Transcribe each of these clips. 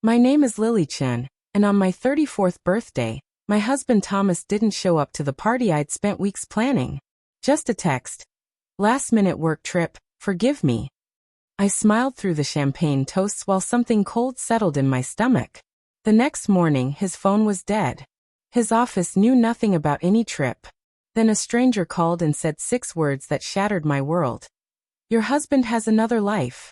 My name is Chen, and on my 34th birthday, my husband Thomas didn't show up to the party I'd spent weeks planning. Just a text. Last-minute work trip, forgive me. I smiled through the champagne toasts while something cold settled in my stomach. The next morning, his phone was dead. His office knew nothing about any trip. Then a stranger called and said 6 words that shattered my world. Your husband has another life.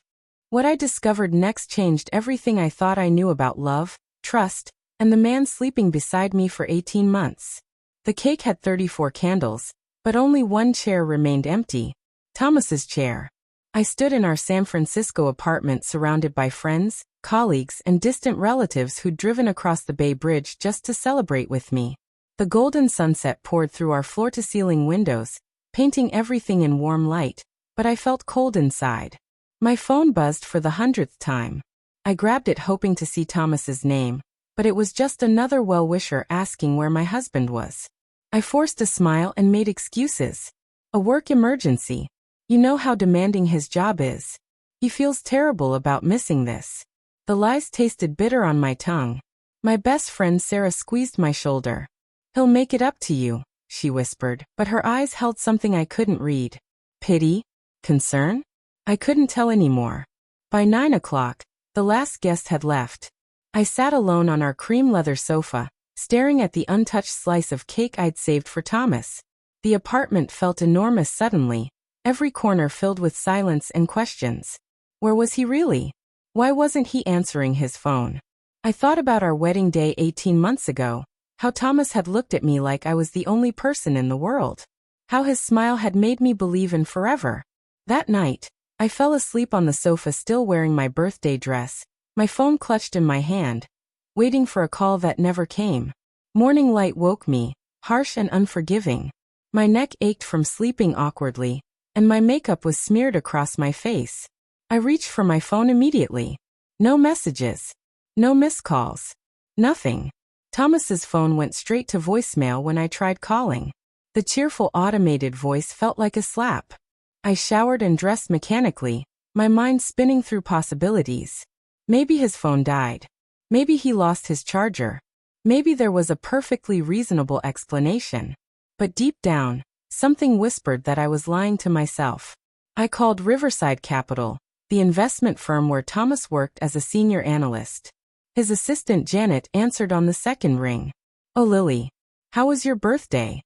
What I discovered next changed everything I thought I knew about love, trust, and the man sleeping beside me for 18 months. The cake had 34 candles, but only one chair remained empty. Thomas's chair. I stood in our San Francisco apartment surrounded by friends, colleagues, and distant relatives who'd driven across the Bay Bridge just to celebrate with me. The golden sunset poured through our floor-to-ceiling windows, painting everything in warm light, but I felt cold inside. My phone buzzed for the 100th time. I grabbed it hoping to see Thomas's name, but it was just another well-wisher asking where my husband was. I forced a smile and made excuses. A work emergency. You know how demanding his job is. He feels terrible about missing this. The lies tasted bitter on my tongue. My best friend Sarah squeezed my shoulder. He'll make it up to you, she whispered, but her eyes held something I couldn't read. Pity? Concern? I couldn't tell anymore. By 9 o'clock, the last guest had left. I sat alone on our cream leather sofa, staring at the untouched slice of cake I'd saved for Thomas. The apartment felt enormous suddenly, every corner filled with silence and questions. Where was he really? Why wasn't he answering his phone? I thought about our wedding day 18 months ago, how Thomas had looked at me like I was the only person in the world. How his smile had made me believe in forever. That night, I fell asleep on the sofa still wearing my birthday dress, my phone clutched in my hand, waiting for a call that never came. Morning light woke me, harsh and unforgiving. My neck ached from sleeping awkwardly, and my makeup was smeared across my face. I reached for my phone immediately. No messages. No missed calls. Nothing. Thomas's phone went straight to voicemail when I tried calling. The cheerful automated voice felt like a slap. I showered and dressed mechanically, my mind spinning through possibilities. Maybe his phone died. Maybe he lost his charger. Maybe there was a perfectly reasonable explanation. But deep down, something whispered that I was lying to myself. I called Riverside Capital, the investment firm where Thomas worked as a senior analyst. His assistant Janet answered on the second ring. Oh Lily, how was your birthday?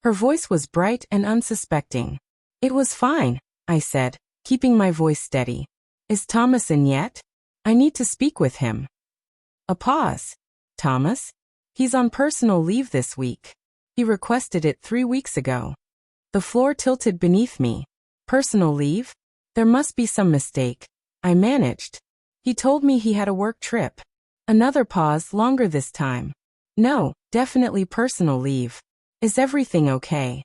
Her voice was bright and unsuspecting. It was fine, I said, keeping my voice steady. Is Thomas in yet? I need to speak with him. A pause. Thomas? He's on personal leave this week. He requested it 3 weeks ago. The floor tilted beneath me. Personal leave? There must be some mistake. I managed. He told me he had a work trip. Another pause, longer this time. No, definitely personal leave. Is everything okay?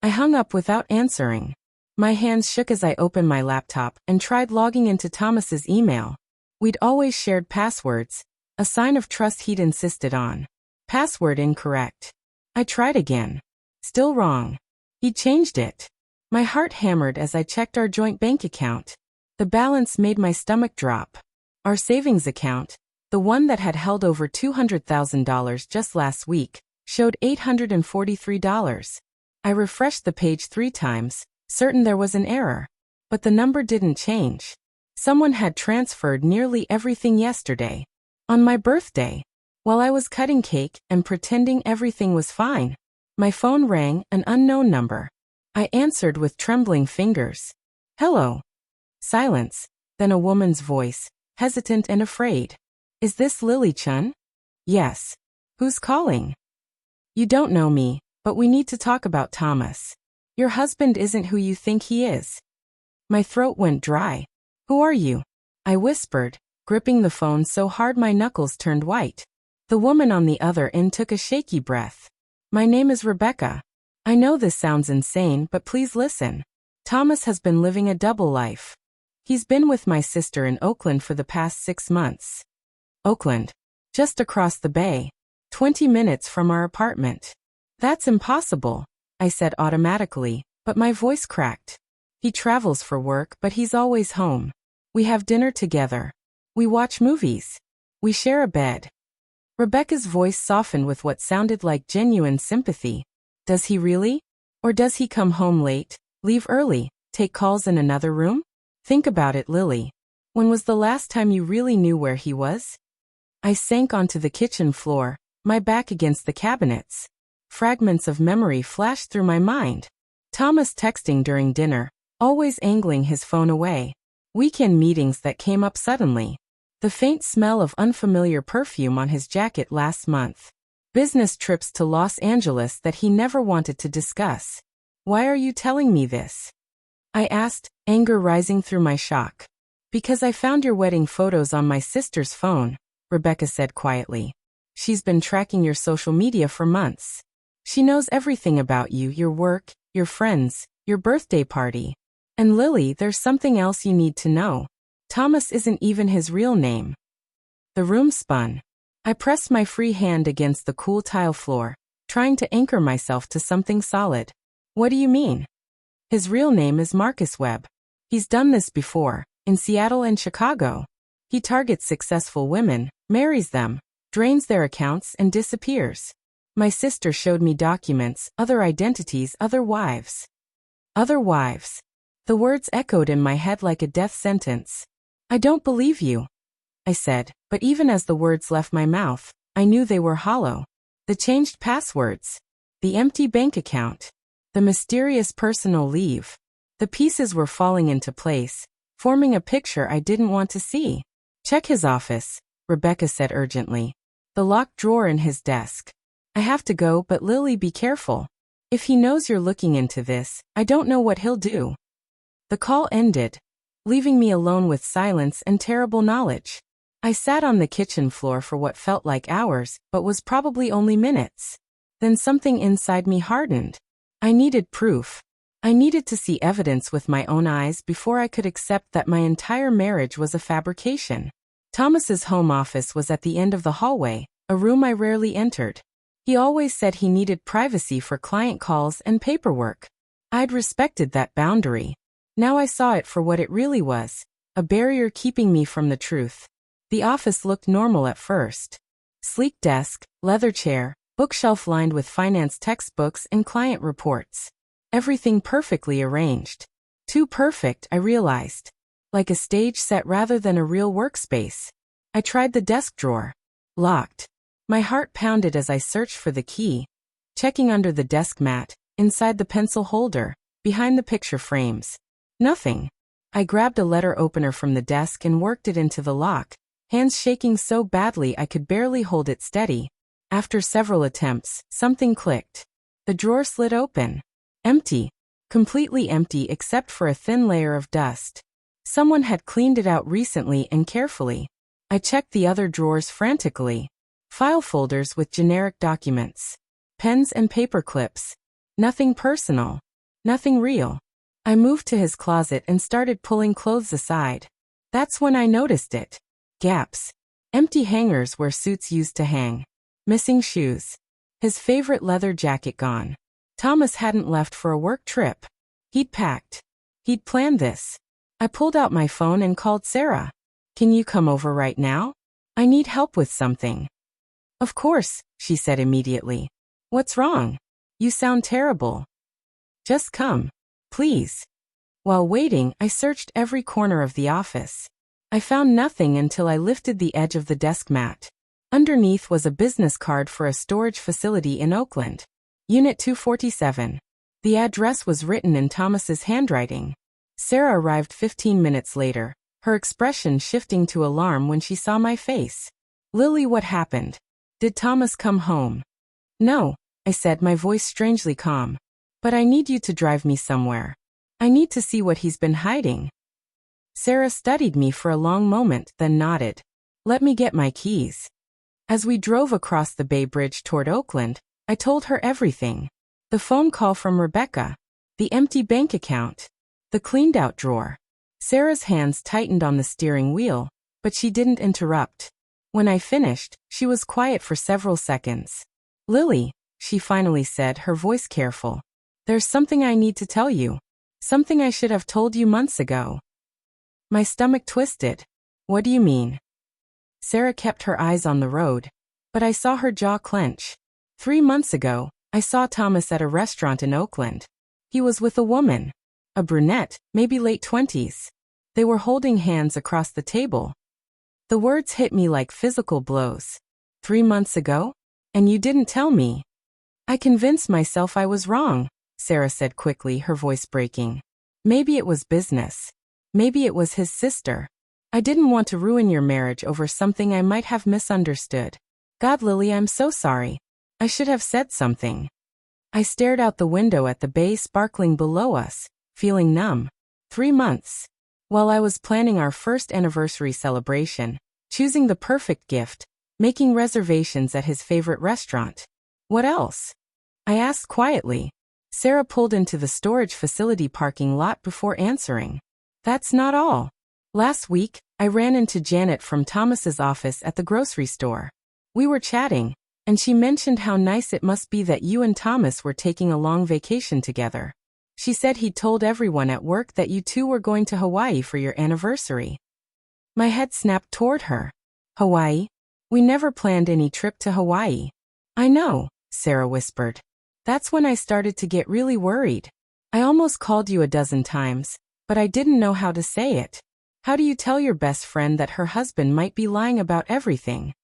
I hung up without answering. My hands shook as I opened my laptop and tried logging into Thomas's email. We'd always shared passwords, a sign of trust he'd insisted on. Password incorrect. I tried again. Still wrong. He'd changed it. My heart hammered as I checked our joint bank account. The balance made my stomach drop. Our savings account, the one that had held over $200,000 just last week, showed $843. I refreshed the page 3 times, certain there was an error. But the number didn't change. Someone had transferred nearly everything yesterday. On my birthday. While I was cutting cake and pretending everything was fine, my phone rang, an unknown number. I answered with trembling fingers. Hello. Silence, then a woman's voice, hesitant and afraid. Is this Chen? Yes. Who's calling? You don't know me, but we need to talk about Thomas. Your husband isn't who you think he is. My throat went dry. Who are you? I whispered, gripping the phone so hard my knuckles turned white. The woman on the other end took a shaky breath. My name is Rebecca. I know this sounds insane, but please listen. Thomas has been living a double life. He's been with my sister in Oakland for the past 6 months. Oakland. Just across the bay. 20 minutes from our apartment. That's impossible, I said automatically, but my voice cracked. He travels for work, but he's always home. We have dinner together. We watch movies. We share a bed. Rebecca's voice softened with what sounded like genuine sympathy. Does he really? Or does he come home late, leave early, take calls in another room? Think about it, Lily. When was the last time you really knew where he was? I sank onto the kitchen floor, my back against the cabinets. Fragments of memory flashed through my mind. Thomas texting during dinner, always angling his phone away. Weekend meetings that came up suddenly. The faint smell of unfamiliar perfume on his jacket last month. Business trips to Los Angeles that he never wanted to discuss. Why are you telling me this? I asked, anger rising through my shock. Because I found your wedding photos on my sister's phone, Rebecca said quietly. She's been tracking your social media for months. She knows everything about you, your work, your friends, your birthday party. And Lily, there's something else you need to know. Thomas isn't even his real name. The room spun. I pressed my free hand against the cool tile floor, trying to anchor myself to something solid. What do you mean? His real name is Marcus Webb. He's done this before, in Seattle and Chicago. He targets successful women, marries them, drains their accounts and disappears. My sister showed me documents, other identities, other wives. Other wives. The words echoed in my head like a death sentence. I don't believe you, I said, but even as the words left my mouth, I knew they were hollow. The changed passwords. The empty bank account. The mysterious personal leave. The pieces were falling into place, forming a picture I didn't want to see. Check his office, Rebecca said urgently. The locked drawer in his desk. I have to go, but Lily, be careful. If he knows you're looking into this, I don't know what he'll do. The call ended, leaving me alone with silence and terrible knowledge. I sat on the kitchen floor for what felt like hours, but was probably only minutes. Then something inside me hardened. I needed proof. I needed to see evidence with my own eyes before I could accept that my entire marriage was a fabrication. Thomas's home office was at the end of the hallway, a room I rarely entered. He always said he needed privacy for client calls and paperwork. I'd respected that boundary. Now I saw it for what it really was, a barrier keeping me from the truth. The office looked normal at first. Sleek desk, leather chair, bookshelf lined with finance textbooks and client reports. Everything perfectly arranged. Too perfect, I realized. Like a stage set rather than a real workspace. I tried the desk drawer. Locked. My heart pounded as I searched for the key. Checking under the desk mat, inside the pencil holder, behind the picture frames. Nothing. I grabbed a letter opener from the desk and worked it into the lock, hands shaking so badly I could barely hold it steady. After several attempts, something clicked. The drawer slid open. Empty. Completely empty except for a thin layer of dust. Someone had cleaned it out recently and carefully. I checked the other drawers frantically. File folders with generic documents. Pens and paper clips. Nothing personal. Nothing real. I moved to his closet and started pulling clothes aside. That's when I noticed it. Gaps. Empty hangers where suits used to hang. Missing shoes. His favorite leather jacket gone. Thomas hadn't left for a work trip. He'd packed. He'd planned this. I pulled out my phone and called Sarah. Can you come over right now? I need help with something. Of course, she said immediately. What's wrong? You sound terrible. Just come. Please. While waiting, I searched every corner of the office. I found nothing until I lifted the edge of the desk mat. Underneath was a business card for a storage facility in Oakland. Unit 247. The address was written in Thomas's handwriting. Sarah arrived 15 minutes later, her expression shifting to alarm when she saw my face. Lily, what happened? Did Thomas come home? No, I said, my voice strangely calm. But I need you to drive me somewhere. I need to see what he's been hiding. Sarah studied me for a long moment, then nodded. Let me get my keys. As we drove across the Bay Bridge toward Oakland, I told her everything. The phone call from Rebecca. The empty bank account. The cleaned-out drawer. Sarah's hands tightened on the steering wheel, but she didn't interrupt. When I finished, she was quiet for several seconds. Lily, she finally said, her voice careful. There's something I need to tell you. Something I should have told you months ago. My stomach twisted. What do you mean? Sarah kept her eyes on the road, but I saw her jaw clench. 3 months ago, I saw Thomas at a restaurant in Oakland. He was with a woman. A brunette, maybe late 20s. They were holding hands across the table. The words hit me like physical blows. 3 months ago? And you didn't tell me. I convinced myself I was wrong, Sarah said quickly, her voice breaking. Maybe it was business. Maybe it was his sister. I didn't want to ruin your marriage over something I might have misunderstood. God, Lily, I'm so sorry. I should have said something. I stared out the window at the bay sparkling below us, feeling numb. 3 months. While I was planning our first anniversary celebration, choosing the perfect gift, making reservations at his favorite restaurant. What else? I asked quietly. Sarah pulled into the storage facility parking lot before answering. That's not all. Last week, I ran into Janet from Thomas's office at the grocery store. We were chatting, and she mentioned how nice it must be that you and Thomas were taking a long vacation together. She said he'd told everyone at work that you two were going to Hawaii for your anniversary. My head snapped toward her. Hawaii? We never planned any trip to Hawaii. I know, Sarah whispered. That's when I started to get really worried. I almost called you a dozen times, but I didn't know how to say it. How do you tell your best friend that her husband might be lying about everything?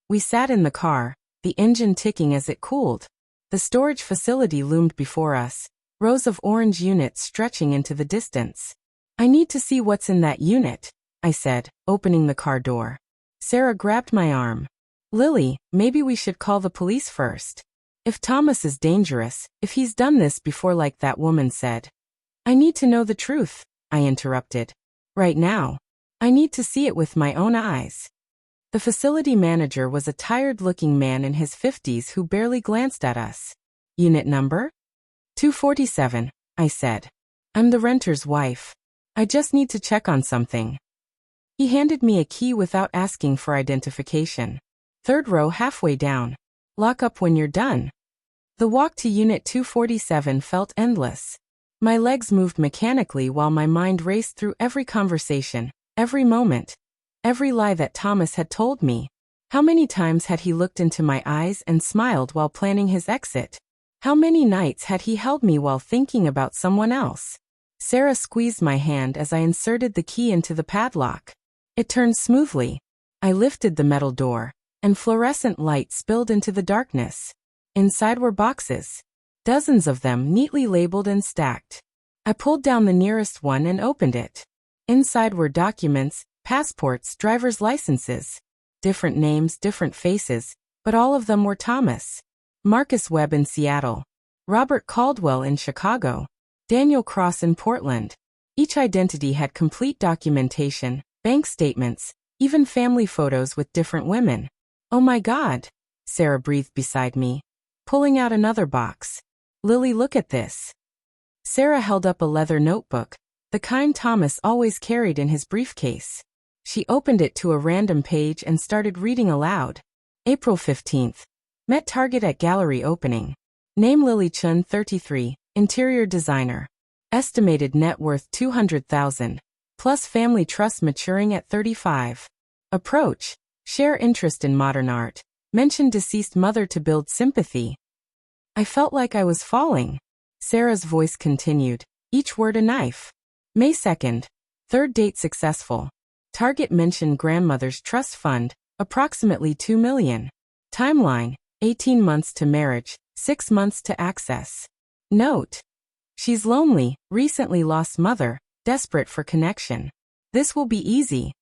We sat in the car, the engine ticking as it cooled. The storage facility loomed before us, rows of orange units stretching into the distance. I need to see what's in that unit, I said, opening the car door. Sarah grabbed my arm. Lily, maybe we should call the police first. If Thomas is dangerous, if he's done this before like that woman said. I need to know the truth, I interrupted. Right now. I need to see it with my own eyes. The facility manager was a tired-looking man in his 50s who barely glanced at us. Unit number? 247, I said. I'm the renter's wife. I just need to check on something. He handed me a key without asking for identification. 3rd row halfway down. Lock up when you're done. The walk to Unit 247 felt endless. My legs moved mechanically while my mind raced through every conversation, every moment, every lie that Thomas had told me. How many times had he looked into my eyes and smiled while planning his exit? How many nights had he held me while thinking about someone else? Sarah squeezed my hand as I inserted the key into the padlock. It turned smoothly. I lifted the metal door, and fluorescent light spilled into the darkness. Inside were boxes. Dozens of them neatly labeled and stacked. I pulled down the nearest one and opened it. Inside were documents, passports, driver's licenses. Different names, different faces, but all of them were Thomas. Marcus Webb in Seattle. Robert Caldwell in Chicago. Daniel Cross in Portland. Each identity had complete documentation, bank statements, even family photos with different women. Oh my God, Sarah breathed beside me, pulling out another box. Lily, look at this. Sarah held up a leather notebook, the kind Thomas always carried in his briefcase. She opened it to a random page and started reading aloud. April 15th. Met Target at gallery opening. Name Lily Chen, 33, interior designer. Estimated net worth $200,000, plus family trust maturing at 35. Approach. Share interest in modern art. Mention deceased mother to build sympathy. I felt like I was falling. Sarah's voice continued, each word a knife. May 2nd. 3rd date successful. Target mentioned grandmother's trust fund, approximately $2 million. Timeline, 18 months to marriage, 6 months to access. Note. She's lonely, recently lost mother, desperate for connection. This will be easy.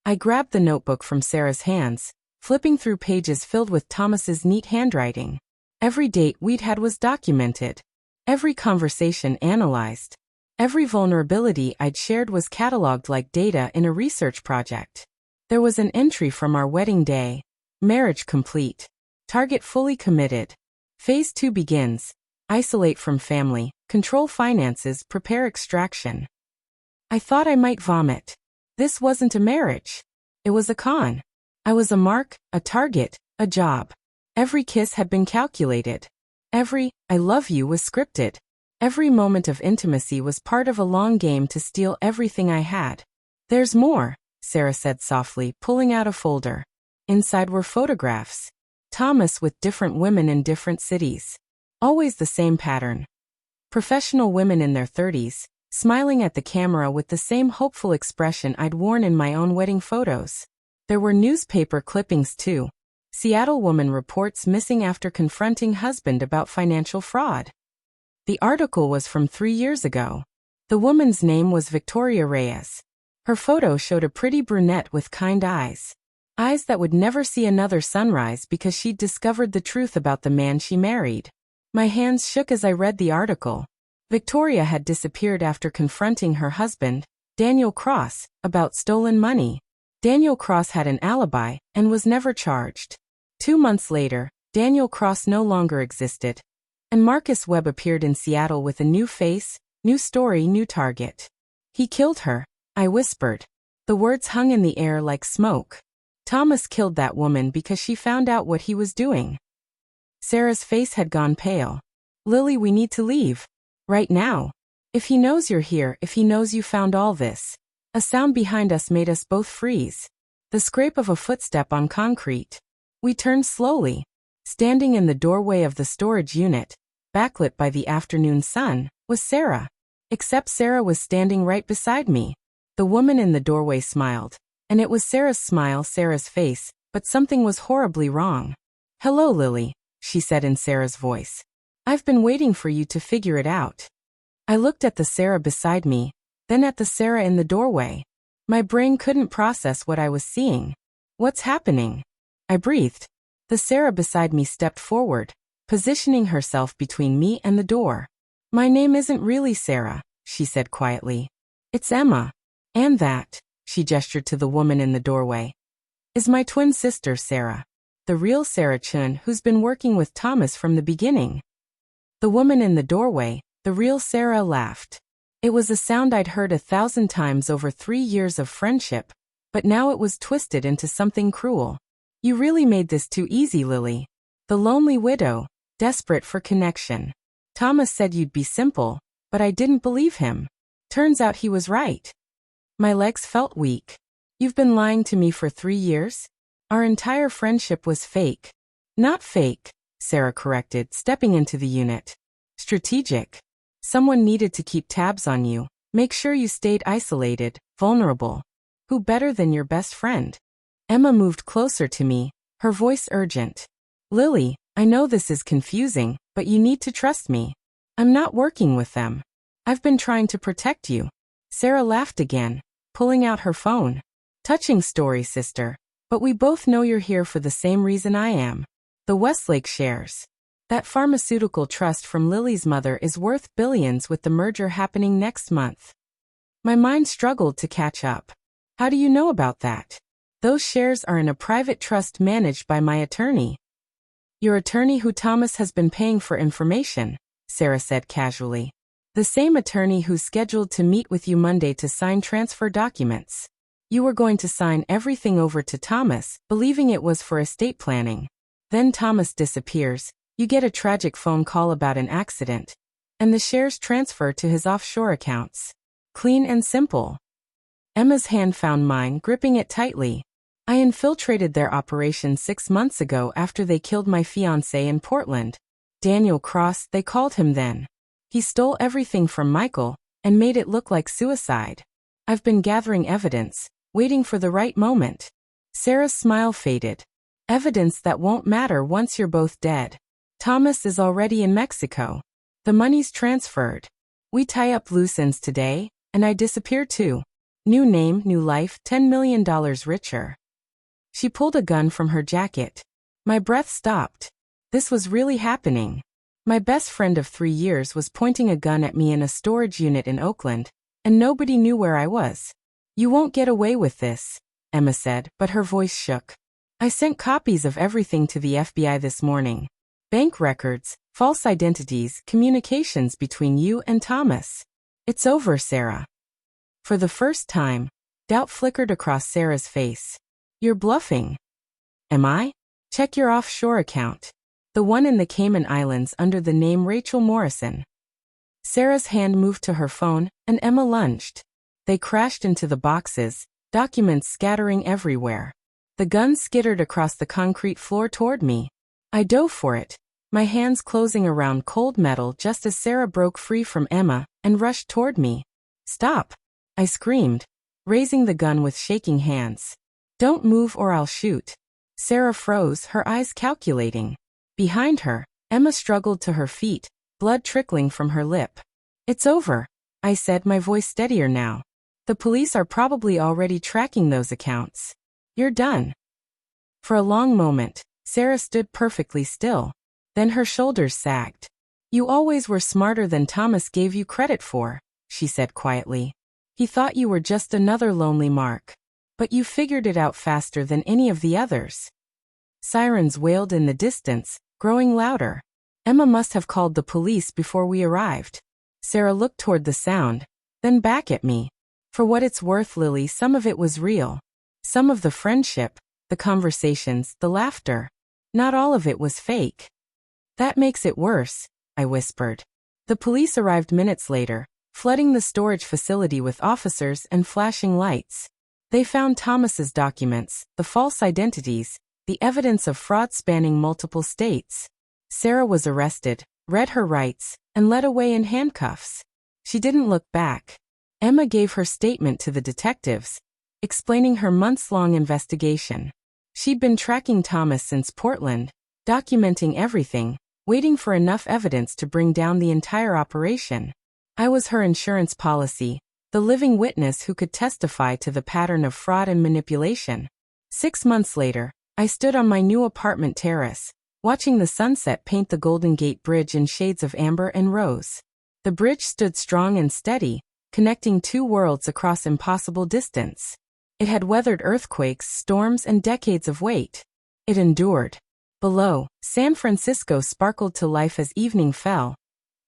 I grabbed the notebook from Sarah's hands, flipping through pages filled with Thomas's neat handwriting. Every date we'd had was documented. Every conversation analyzed. Every vulnerability I'd shared was cataloged like data in a research project. There was an entry from our wedding day. Marriage complete. Target fully committed. Phase 2 begins. Isolate from family, control finances, prepare extraction. I thought I might vomit. This wasn't a marriage. It was a con. I was a mark, a target, a job. Every kiss had been calculated. Every "I love you" was scripted. Every moment of intimacy was part of a long game to steal everything I had. There's more, Sarah said softly, pulling out a folder. Inside were photographs. Thomas with different women in different cities. Always the same pattern. Professional women in their 30s, smiling at the camera with the same hopeful expression I'd worn in my own wedding photos. There were newspaper clippings too. Seattle woman reports missing after confronting husband about financial fraud. The article was from 3 years ago. The woman's name was Victoria Reyes. Her photo showed a pretty brunette with kind eyes. Eyes that would never see another sunrise because she'd discovered the truth about the man she married. My hands shook as I read the article. Victoria had disappeared after confronting her husband, Daniel Cross, about stolen money. Daniel Cross had an alibi and was never charged. 2 months later, Daniel Cross no longer existed. And Marcus Webb appeared in Seattle with a new face, new story, new target. He killed her, I whispered. The words hung in the air like smoke. Thomas killed that woman because she found out what he was doing. Sarah's face had gone pale. Lily, we need to leave. Right now. If he knows you're here, if he knows you found all this. A sound behind us made us both freeze. The scrape of a footstep on concrete. We turned slowly. Standing in the doorway of the storage unit, backlit by the afternoon sun, was Sarah. Except Sarah was standing right beside me. The woman in the doorway smiled. And it was Sarah's smile, Sarah's face, but something was horribly wrong. Hello, Lily, she said in Sarah's voice. I've been waiting for you to figure it out. I looked at the Sarah beside me, then at the Sarah in the doorway. My brain couldn't process what I was seeing. What's happening? I breathed. The Sarah beside me stepped forward, positioning herself between me and the door. My name isn't really Sarah, she said quietly. It's Emma. And that, she gestured to the woman in the doorway, is my twin sister Sarah. The real Sarah Chen, who's been working with Thomas from the beginning. The woman in the doorway, the real Sarah, laughed. It was a sound I'd heard 1,000 times over 3 years of friendship, but now it was twisted into something cruel. You really made this too easy, Lily. The lonely widow, desperate for connection. Thomas said you'd be simple, but I didn't believe him. Turns out he was right. My legs felt weak. You've been lying to me for 3 years? Our entire friendship was fake. Not fake, Sarah corrected, stepping into the unit. Strategic. Someone needed to keep tabs on you, make sure you stayed isolated, vulnerable. Who better than your best friend? Emma moved closer to me, her voice urgent. Lily, I know this is confusing, but you need to trust me. I'm not working with them. I've been trying to protect you. Sarah laughed again, pulling out her phone. Touching story, sister. But we both know you're here for the same reason I am. The Westlake shares. That pharmaceutical trust from Lily's mother is worth billions with the merger happening next month. My mind struggled to catch up. How do you know about that? Those shares are in a private trust managed by my attorney. Your attorney who Thomas has been paying for information, Sarah said casually. The same attorney who's scheduled to meet with you Monday to sign transfer documents. You were going to sign everything over to Thomas, believing it was for estate planning. Then Thomas disappears, you get a tragic phone call about an accident, and the shares transfer to his offshore accounts. Clean and simple. Emma's hand found mine, gripping it tightly. I infiltrated their operation 6 months ago after they killed my fiancé in Portland. Daniel Cross, they called him then. He stole everything from Michael and made it look like suicide. I've been gathering evidence, waiting for the right moment. Sarah's smile faded. Evidence that won't matter once you're both dead. Thomas is already in Mexico. The money's transferred. We tie up loose ends today, and I disappear too. New name, new life, $10 million richer. She pulled a gun from her jacket. My breath stopped. This was really happening. My best friend of 3 years was pointing a gun at me in a storage unit in Oakland, and nobody knew where I was. You won't get away with this, Emma said, but her voice shook. I sent copies of everything to the FBI this morning. Bank records, false identities, communications between you and Thomas. It's over, Sarah. For the first time, doubt flickered across Sarah's face. You're bluffing. Am I? Check your offshore account. The one in the Cayman Islands under the name Rachel Morrison. Sarah's hand moved to her phone, and Emma lunged. They crashed into the boxes, documents scattering everywhere. The gun skittered across the concrete floor toward me. I dove for it, my hands closing around cold metal just as Sarah broke free from Emma and rushed toward me. "Stop!" I screamed, raising the gun with shaking hands. "Don't move or I'll shoot." Sarah froze, her eyes calculating. Behind her, Emma struggled to her feet, blood trickling from her lip. "It's over," I said, my voice steadier now. "The police are probably already tracking those accounts. You're done." For a long moment, Sarah stood perfectly still. Then her shoulders sagged. "You always were smarter than Thomas gave you credit for," she said quietly. "He thought you were just another lonely Mark. But you figured it out faster than any of the others." Sirens wailed in the distance, growing louder. Emma must have called the police before we arrived. Sarah looked toward the sound, then back at me. "For what it's worth, Lily, some of it was real. Some of the friendship, the conversations, the laughter. Not all of it was fake." "That makes it worse," I whispered. The police arrived minutes later, flooding the storage facility with officers and flashing lights. They found Thomas's documents, the false identities, the evidence of fraud spanning multiple states. Sarah was arrested, read her rights, and led away in handcuffs. She didn't look back. Emma gave her statement to the detectives, explaining her months-long investigation. She'd been tracking Thomas since Portland, documenting everything, waiting for enough evidence to bring down the entire operation. I was her insurance policy, the living witness who could testify to the pattern of fraud and manipulation. 6 months later, I stood on my new apartment terrace, watching the sunset paint the Golden Gate Bridge in shades of amber and rose. The bridge stood strong and steady, connecting two worlds across impossible distance. It had weathered earthquakes, storms, and decades of weight. It endured. Below, San Francisco sparkled to life as evening fell,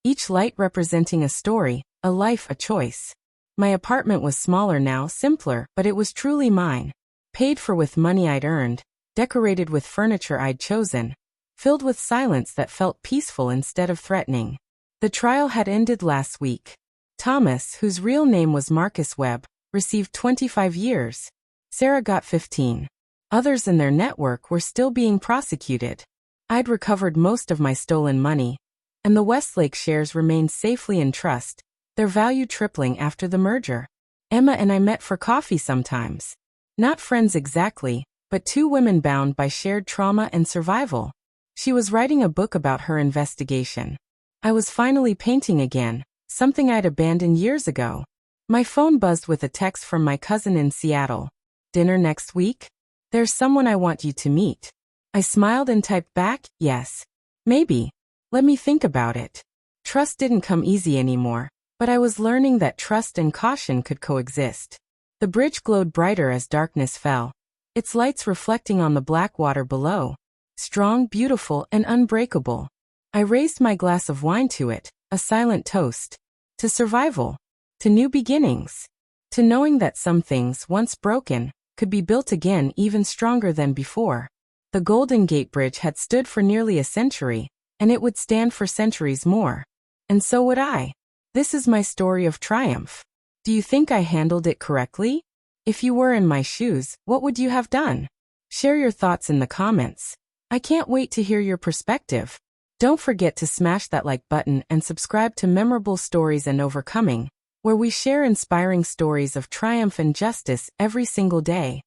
each light representing a story, a life, a choice. My apartment was smaller now, simpler, but it was truly mine. Paid for with money I'd earned, decorated with furniture I'd chosen, filled with silence that felt peaceful instead of threatening. The trial had ended last week. Thomas, whose real name was Marcus Webb, received 25 years. Sarah got 15. Others in their network were still being prosecuted. I'd recovered most of my stolen money, and the Westlake shares remained safely in trust, their value tripling after the merger. Emma and I met for coffee sometimes. Not friends exactly, but two women bound by shared trauma and survival. She was writing a book about her investigation. I was finally painting again, something I'd abandoned years ago. My phone buzzed with a text from my cousin in Seattle. "Dinner next week? There's someone I want you to meet." I smiled and typed back, "Yes. Maybe. Let me think about it." Trust didn't come easy anymore, but I was learning that trust and caution could coexist. The bridge glowed brighter as darkness fell, its lights reflecting on the black water below. Strong, beautiful, and unbreakable. I raised my glass of wine to it, a silent toast. To survival. To new beginnings. To knowing that some things, once broken, could be built again even stronger than before. The Golden Gate Bridge had stood for nearly a century, and it would stand for centuries more. And so would I. This is my story of triumph. Do you think I handled it correctly? If you were in my shoes, what would you have done? Share your thoughts in the comments. I can't wait to hear your perspective. Don't forget to smash that like button and subscribe to Memorable Stories and Overcoming, where we share inspiring stories of triumph and justice every single day.